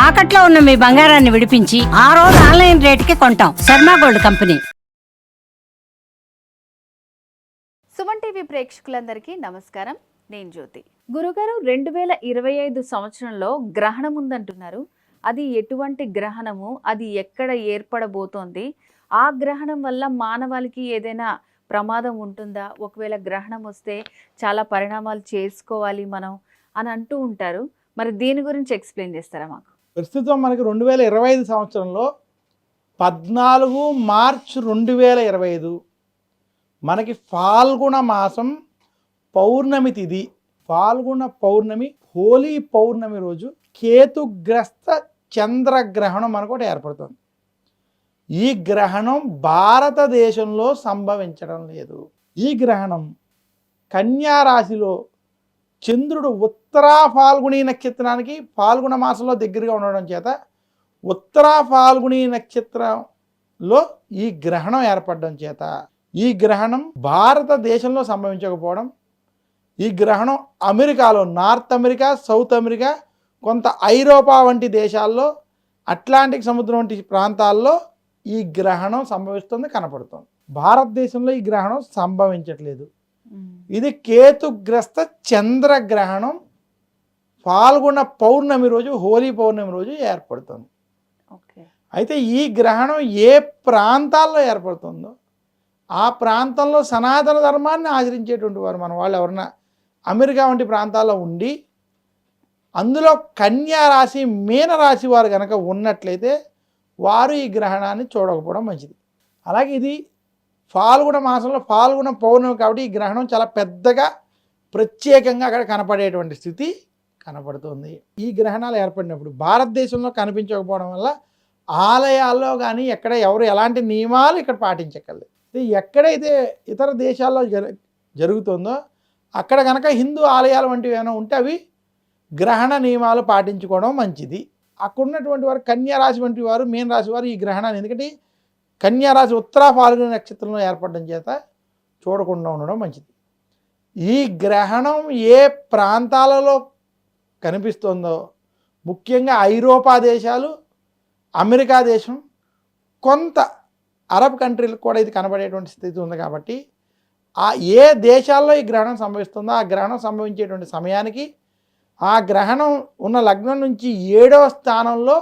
తాకట్లో ఉన్న మీ బంగారాన్ని విడిపించి ఆ రోజు ఆన్లైన్ రేటుకి కొంటాం. Sharma gold company. Suman TV ప్రేక్షకులందరికీ నమస్కారం. నేను జ్యోతి. గురుగారు, 2025 సంవత్సరంలో గ్రహణం ఉందంటున్నారు. అది ఎటువంటి గ్రహణము, అది ఎక్కడ ఏర్పడబోతోంది, ఆ గ్రహణం వల్ల మానవాళికి ఏదైనా ప్రమాదం ఉంటుందా, ఒకవేళ గ్రహణం వస్తే చాలా పరిణామాలు చేసుకోవాలి మనం అని అంటూ ఉంటారు. మరి దీని గురించి ఎక్స్ప్లెయిన్ చేస్తారా మాకు? ప్రస్తుతం మనకి 2025 సంవత్సరంలో 14 మార్చి 2025 మనకి ఫాల్గుణ మాసం పౌర్ణమి తిథి. ఫాల్గుణ పౌర్ణమి, హోలీ పౌర్ణమి రోజు కేతుగ్రస్త చంద్రగ్రహణం మనకు ఒకటి ఏర్పడుతుంది. ఈ గ్రహణం భారతదేశంలో సంభవించడం లేదు. ఈ గ్రహణం కన్యా రాశిలో చంద్రుడు ఉత్తరా ఫాల్గుణీ నక్షత్రానికి ఫాల్గుణ మాసంలో దగ్గరగా ఉండడం చేత ఉత్తరా ఫాల్గుణీ నక్షత్రంలో ఈ గ్రహణం ఏర్పడడం చేత ఈ గ్రహణం భారతదేశంలో సంభవించకపోవడం, ఈ గ్రహణం అమెరికాలో, నార్త్ అమెరికా, సౌత్ అమెరికా, కొంత ఐరోపా వంటి దేశాల్లో, అట్లాంటిక్ సముద్రం వంటి ప్రాంతాల్లో ఈ గ్రహణం సంభవిస్తుంది, కనపడుతుంది. భారతదేశంలో ఈ గ్రహణం సంభవించట్లేదు. ఇది కేతుగ్రస్త చంద్రగ్రహణం ఫాల్గుణ పౌర్ణమి రోజు, హోలీ పౌర్ణమి రోజు ఏర్పడుతుంది. అయితే ఈ గ్రహణం ఏ ప్రాంతాల్లో ఏర్పడుతుందో ఆ ప్రాంతంలో సనాతన ధర్మాన్ని ఆచరించేటువంటి వారు మన వాళ్ళు ఎవరన్నా అమెరికా వంటి ప్రాంతాల్లో ఉండి అందులో కన్యా రాశి, మీన రాశి వారు కనుక ఉన్నట్లయితే వారు ఈ గ్రహణాన్ని చూడకపోవడం మంచిది. అలాగే ఇది ఫాల్గుణ మాసంలో ఫాల్గుణ పౌర్ణమి కాబట్టి ఈ గ్రహణం చాలా పెద్దగా ప్రత్యేకంగా అక్కడ కనపడేటువంటి స్థితి కనపడుతుంది. ఈ గ్రహణాలు ఏర్పడినప్పుడు భారతదేశంలో కనిపించకపోవడం వల్ల ఆలయాల్లో కానీ ఎక్కడ ఎవరు ఎలాంటి నియమాలు ఇక్కడ పాటించగలరు. ఎక్కడైతే ఇతర దేశాల్లో జరుగుతుందో అక్కడ కనుక హిందూ ఆలయాలు వంటివి ఏమైనా ఉంటే అవి గ్రహణ నియమాలు పాటించుకోవడం మంచిది. అక్కడ ఉన్నటువంటి వారు కన్యా రాశి వంటి వారు, మీన రాశి వారు ఈ గ్రహణాన్ని, ఎందుకంటే కన్యా రాశి ఉత్తరా ఫాల్గుణ నక్షత్రంలో ఏర్పడడం చేత చూడకుండా ఉండడం మంచిది. ఈ గ్రహణం ఏ ప్రాంతాలలో కనిపిస్తుందో ముఖ్యంగా ఐరోపా దేశాలు, అమెరికా దేశం, కొంత అరబ్ కంట్రీలకు కూడా ఇది కనబడేటువంటి స్థితి ఉంది. కాబట్టి ఏ దేశాల్లో ఈ గ్రహణం సంభవిస్తుందో ఆ గ్రహణం సంభవించేటువంటి సమయానికి ఆ గ్రహణం ఉన్న లగ్నం నుంచి 7వ స్థానంలో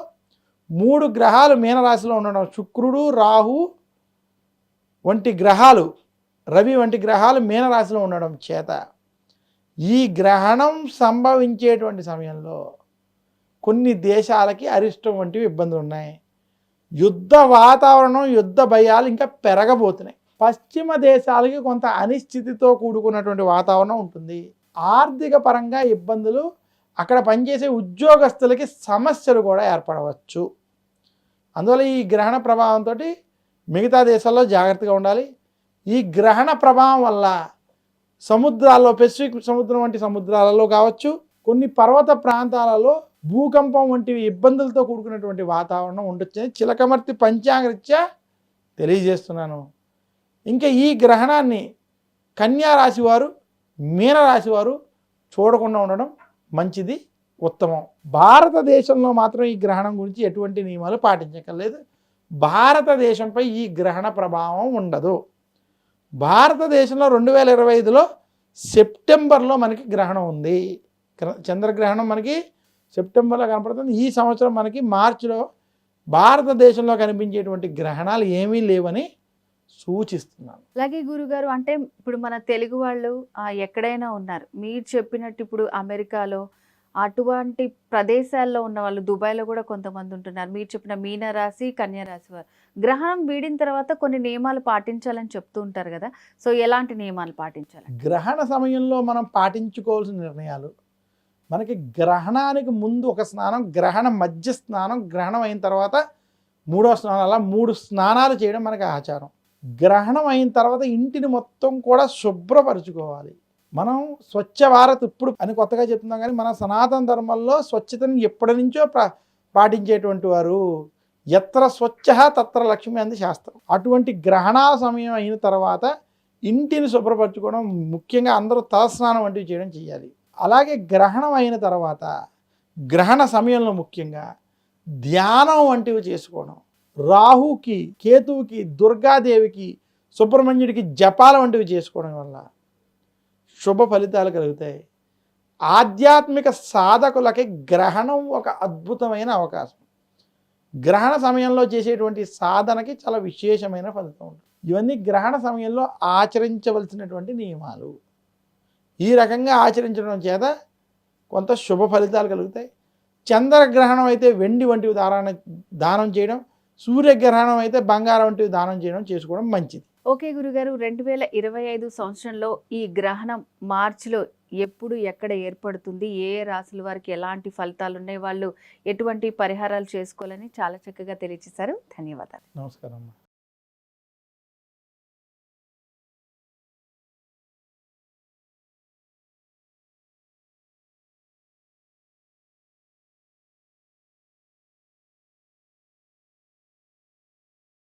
3 గ్రహాలు మీనరాశిలో ఉండడం, శుక్రుడు, రాహు వంటి గ్రహాలు, రవి వంటి గ్రహాలు మీనరాశిలో ఉండడం చేత ఈ గ్రహణం సంభవించేటువంటి సమయంలో కొన్ని దేశాలకి అరిష్టం వంటివి ఇబ్బందులు ఉన్నాయి. యుద్ధ వాతావరణం, యుద్ధ భయాలు ఇంకా పెరగబోతున్నాయి. పశ్చిమ దేశాలకి కొంత అనిశ్చితితో కూడుకున్నటువంటి వాతావరణం ఉంటుంది. ఆర్థిక పరంగా ఇబ్బందులు, అక్కడ పనిచేసే ఉద్యోగస్తులకి సమస్యలు కూడా ఏర్పడవచ్చు. అందువల్ల ఈ గ్రహణ ప్రభావంతో మిగతా దేశాల్లో జాగ్రత్తగా ఉండాలి. ఈ గ్రహణ ప్రభావం వల్ల సముద్రాల్లో, పెసిఫిక్ సముద్రం వంటి సముద్రాలలో కావచ్చు, కొన్ని పర్వత ప్రాంతాలలో భూకంపం వంటివి ఇబ్బందులతో కూడుకున్నటువంటి వాతావరణం ఉండొచ్చని చిలకమర్తి పంచాంగరీత్యా తెలియజేస్తున్నాను. ఇంకా ఈ గ్రహణాన్ని కన్యా రాశి వారు, మీన రాశి వారు చూడకుండా ఉండడం మంచిది, ఉత్తమం. భారతదేశంలో మాత్రం ఈ గ్రహణం గురించి ఎటువంటి నియమాలు పాటించక్కర్లేదు. భారతదేశంపై ఈ గ్రహణ ప్రభావం ఉండదు. భారతదేశంలో 2025లో సెప్టెంబర్లో మనకి గ్రహణం ఉంది. చంద్రగ్రహణం మనకి సెప్టెంబర్లో కనపడుతుంది. ఈ సంవత్సరం మనకి మార్చిలో భారతదేశంలో కనిపించేటువంటి గ్రహణాలు ఏమీ లేవని సూచిస్తున్నాను. అలాగే గురుగారు, అంటే ఇప్పుడు మన తెలుగు వాళ్ళు ఎక్కడైనా ఉన్నారు, మీరు చెప్పినట్టు ఇప్పుడు అమెరికాలో అటువంటి ప్రదేశాల్లో ఉన్న వాళ్ళు, దుబాయ్లో కూడా కొంతమంది ఉంటున్నారు. మీరు చెప్పిన మీన రాశి, కన్యా రాశి వారు గ్రహణం వీడిన తర్వాత కొన్ని నియమాలు పాటించాలని చెప్తూ ఉంటారు కదా. సో ఎలాంటి నియమాలు పాటించాలి? గ్రహణ సమయంలో మనం పాటించుకోవాల్సిన నిర్ణయాలు, మనకి గ్రహణానికి ముందు ఒక స్నానం, గ్రహణ మధ్య స్నానం, గ్రహణం అయిన తర్వాత 3వ స్నానం, అలా 3 స్నానాలు చేయడం మనకి ఆచారం. గ్రహణం అయిన తర్వాత ఇంటిని మొత్తం కూడా శుభ్రపరచుకోవాలి. మనం స్వచ్ఛ భారత్ ఇప్పుడు అని కొత్తగా చెప్తున్నాం, కానీ మన సనాతన ధర్మంలో స్వచ్ఛతను ఎప్పటి నుంచో పాటించేటువంటి వారు. ఎత్ర స్వచ్ఛ తత్ర లక్ష్మి అంది శాస్త్రం. అటువంటి గ్రహణాల సమయం అయిన తర్వాత ఇంటిని శుభ్రపరచుకోవడం, ముఖ్యంగా అందరూ తలస్నానం వంటివి చేయాలి. అలాగే గ్రహణం అయిన తర్వాత గ్రహణ సమయంలో ముఖ్యంగా ధ్యానం వంటివి చేసుకోవడం, రాహుకి కేతువుకి దుర్గాదేవికి సుబ్రహ్మణ్యుడికి జపాల వంటివి చేసుకోవడం వల్ల శుభ ఫలితాలు కలుగుతాయి. ఆధ్యాత్మిక సాధకులకి గ్రహణం ఒక అద్భుతమైన అవకాశం. గ్రహణ సమయంలో చేసేటువంటి సాధనకి చాలా విశేషమైన ఫలితం ఉంటుంది. ఇవన్నీ గ్రహణ సమయంలో ఆచరించవలసినటువంటి నియమాలు. ఈ రకంగా ఆచరించడం చేత కొంత శుభ ఫలితాలు కలుగుతాయి. చంద్రగ్రహణం అయితే వెండి వంటివి దానం చేయడం, సూర్యగ్రహణం అయితే బంగారం వంటివి దానం చేయడం చేసుకోవడం మంచిది. ఓకే గురుగారు, 2025 సంవత్సరంలో ఈ గ్రహణం మార్చిలో ఎప్పుడు ఎక్కడ ఏర్పడుతుంది, ఏ ఏ రాశుల వారికి ఎలాంటి ఫలితాలు ఉన్నాయి, వాళ్ళు ఎటువంటి పరిహారాలు చేసుకోవాలని చాలా చక్కగా తెలియజేశారు. ధన్యవాదాలు. నమస్కారం అమ్మా.